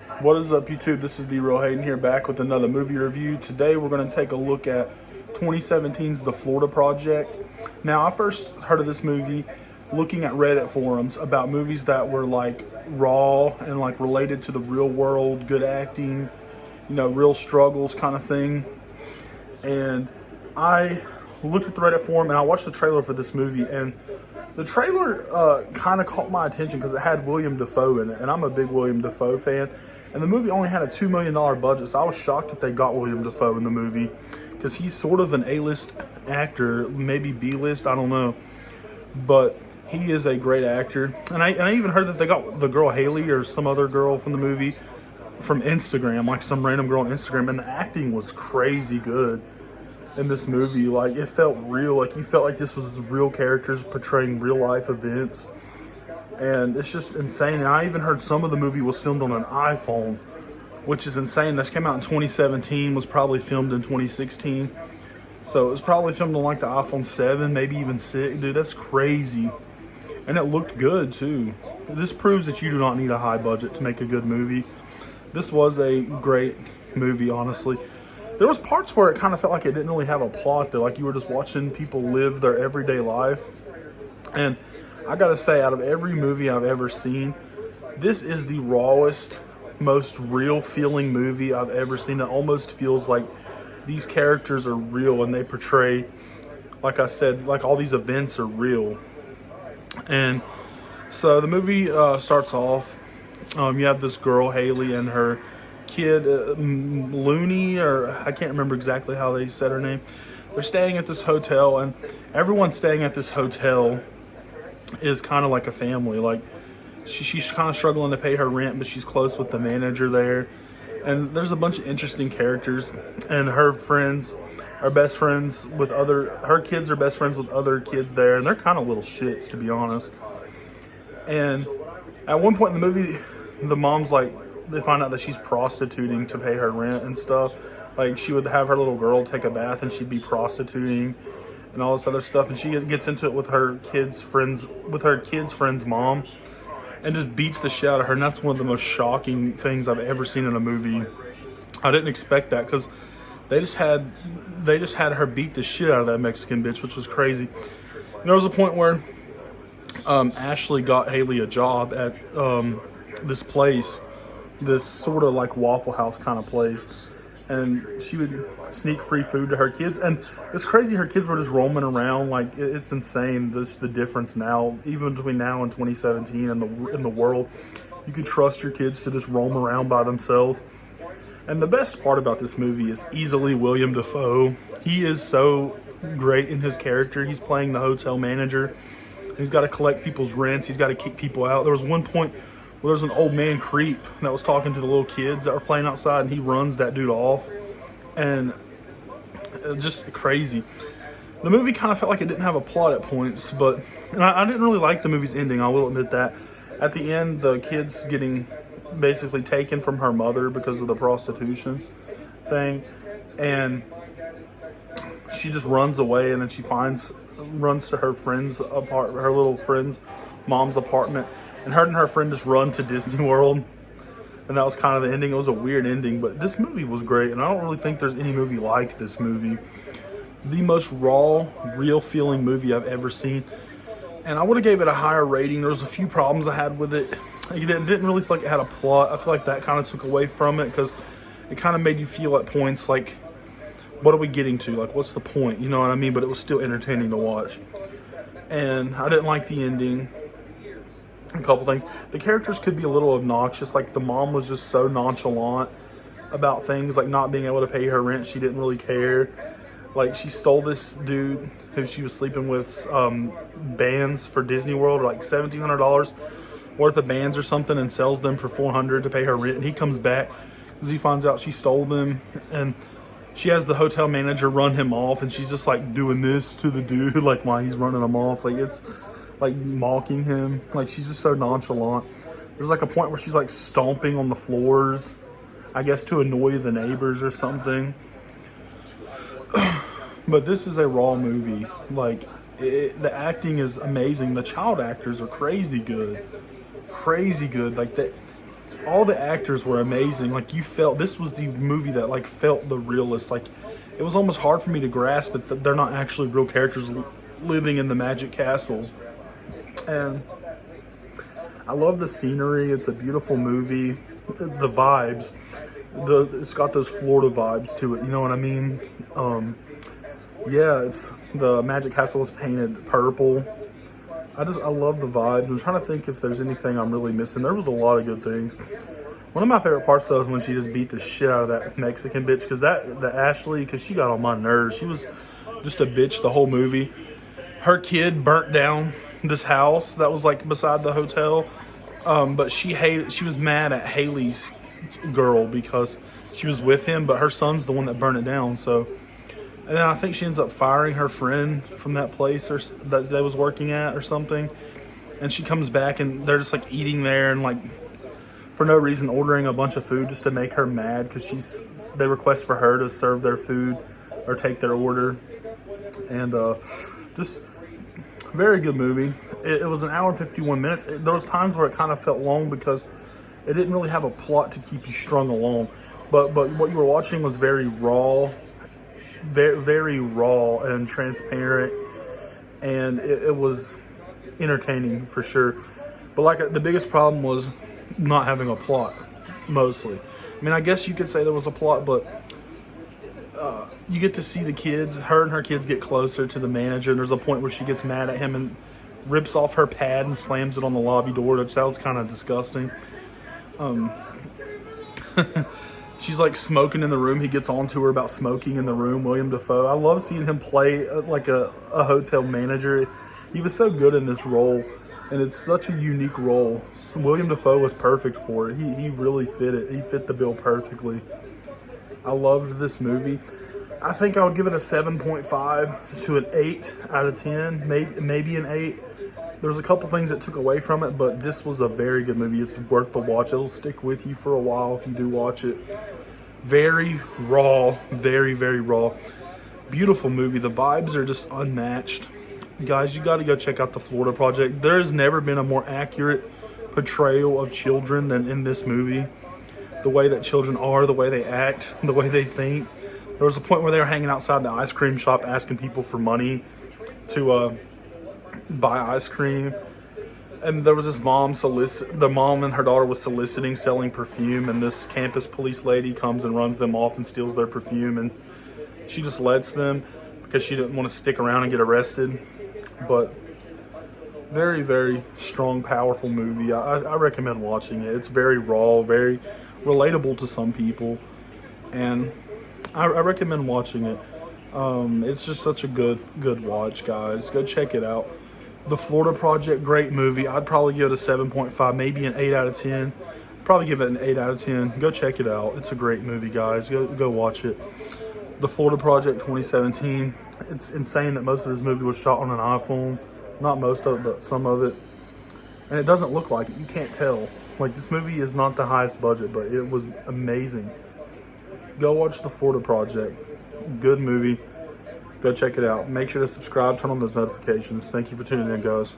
What is up, YouTube? This is The Real Hayden here, back with another movie review. Today we're going to take a look at 2017's The Florida Project. Now, I first heard of this movie looking at Reddit forums about movies that were like raw and like related to the real world, good acting, real struggles kind of thing. And I looked at the Reddit forum and I watched the trailer for this movie, and the trailer kind of caught my attention because it had William Dafoe in it, and I'm a big William Dafoe fan. And the movie only had a $2 million budget, so I was shocked that they got William Dafoe in the movie because he's sort of an A-list actor, maybe B-list, I don't know. But he is a great actor. And I even heard that they got the girl Haley or some other girl from the movie from Instagram, like some random girl on Instagram, and the acting was crazy good in this movie. Like, it felt real. Like, you felt like this was real characters portraying real life events. And it's just insane. And I even heard some of the movie was filmed on an iPhone, which is insane. This came out in 2017, was probably filmed in 2016. So it was probably filmed on like the iPhone 7, maybe even 6. Dude, that's crazy. And it looked good too. This proves that you do not need a high budget to make a good movie. This was a great movie, honestly. There was parts where it kind of felt like it didn't really have a plot though. Like you were just watching people live their everyday life. And I gotta say, out of every movie I've ever seen, this is the rawest, most real feeling movie I've ever seen. It almost feels like these characters are real and they portray, like I said, like all these events are real. And so the movie starts off, you have this girl, Haley, and her kid, Looney, or I can't remember exactly how they said her name. They're staying at this hotel, and everyone staying at this hotel is kind of like a family. Like she's kind of struggling to pay her rent, but she's close with the manager there. And there's a bunch of interesting characters, and her friends are best friends with her kids are best friends with other kids there, and they're kind of little shits, to be honest. And at one point in the movie, the mom's like, they find out that she's prostituting to pay her rent and stuff. Like, she would have her little girl take a bath and she'd be prostituting and all this other stuff. And she gets into it with her kids' friend's mom, and just beats the shit out of her. And that's one of the most shocking things I've ever seen in a movie. I didn't expect that because they just had her beat the shit out of that Mexican bitch, which was crazy. And there was a point where Ashley got Haley a job at this place, this sort of like Waffle House kind of place, and she would sneak free food to her kids. And it's crazy, her kids were just roaming around. Like, it's insane, the difference now, even between now and 2017 and in the world. You could trust your kids to just roam around by themselves. And the best part about this movie is easily William Dafoe. He is so great in his character. He's playing the hotel manager. He's got to collect people's rents. He's got to keep people out. There was one point where there's an old man creep that was talking to the little kids that were playing outside, and he runs that dude off. And just crazy. The movie kind of felt like it didn't have a plot at points, but I didn't really like the movie's ending, I will admit that. At the end, the kid's getting basically taken from her mother because of the prostitution thing, and she just runs away, and then she runs to her little friend's mom's apartment, and her friend just run to Disney World. And that was kind of the ending. It was a weird ending, but this movie was great, and I don't really think there's any movie like this movie. The most raw, real feeling movie I've ever seen. And I would have gave it a higher rating. There was a few problems I had with it. It didn't really feel like it had a plot. I feel like that kind of took away from it because it kind of made you feel at points like, what are we getting to? Like, what's the point? You know what I mean? But it was still entertaining to watch. And I didn't like the ending. A couple things. The characters could be a little obnoxious. Like, the mom was just so nonchalant about things, like not being able to pay her rent. She didn't really care. Like, she stole this dude who she was sleeping with bands for Disney World, like $1,700 worth of bands or something, and sells them for $400 to pay her rent. And he comes back because he finds out she stole them, and she has the hotel manager run him off, and she's just like doing this to the dude, like while he's running him off. Like, it's like mocking him. Like, she's just so nonchalant. There's like a point where she's like stomping on the floors, I guess to annoy the neighbors or something. But this is a raw movie. Like, the acting is amazing. The child actors are crazy good. Like, all the actors were amazing. Like, you felt this was the movie that like felt the realest. Like, it was almost hard for me to grasp that they're not actually real characters living in the Magic Castle. And I love the scenery. It's a beautiful movie. The vibes, it's got those Florida vibes to it. You know what I mean? Yeah, it's the Magic Castle is painted purple. I love the vibe. I'm trying to think if there's anything I'm really missing. There was a lot of good things. One of my favorite parts though is when she just beat the shit out of that Mexican bitch, because the Ashley, because she got on my nerves. She was just a bitch the whole movie. Her kid burnt down this house that was like beside the hotel, but she was mad at Haley's girl because she was with him, but her son's the one that burned it down. So, and then I think she ends up firing her friend from that place or that they was working at or something. And she comes back and they're just like eating there and like for no reason ordering a bunch of food just to make her mad because they request for her to serve their food or take their order. And just very good movie. It was an hour and 51 minutes. There was times where it kind of felt long because it didn't really have a plot to keep you strung along. But what you were watching was very raw, very raw and transparent, and it was entertaining for sure. But like the biggest problem was not having a plot, mostly. I mean, I guess you could say there was a plot, but you get to see the kids, her and her kids get closer to the manager, and there's a point where she gets mad at him and rips off her pad and slams it on the lobby door, which that was kind of disgusting. She's like smoking in the room. He gets on to her about smoking in the room. William Dafoe. I love seeing him play like a hotel manager. He was so good in this role, and it's such a unique role. William Dafoe was perfect for it. He really fit it. He fit the bill perfectly. I loved this movie. I think I would give it a 7.5 to an 8 out of 10, maybe an 8. There's a couple things that took away from it, but this was a very good movie. It's worth the watch. It'll stick with you for a while if you do watch it. Very raw, very, very raw. Beautiful movie. The vibes are just unmatched. Guys, you got to go check out The Florida Project. There has never been a more accurate portrayal of children than in this movie. The way that children are, the way they act, the way they think. There was a point where they were hanging outside the ice cream shop asking people for money to buy ice cream. And there was this mom the mom and her daughter was soliciting, selling perfume, and this campus police lady comes and runs them off and steals their perfume, and she just lets them because she didn't want to stick around and get arrested. But very, very strong, powerful movie. I recommend watching it. It's very raw, very relatable to some people, and I recommend watching it. It's just such a good watch, guys. Go check it out. The Florida Project, great movie. I'd probably give it a 7.5, maybe an 8 out of 10. Probably give it an 8 out of 10. Go check it out. It's a great movie, guys. Go watch it. The Florida Project 2017. It's insane that most of this movie was shot on an iPhone. Not most of it, but some of it. And it doesn't look like it. You can't tell. Like, this movie is not the highest budget, but it was amazing. Go watch The Florida Project. Good movie. Go check it out. Make sure to subscribe, turn on those notifications. Thank you for tuning in, guys.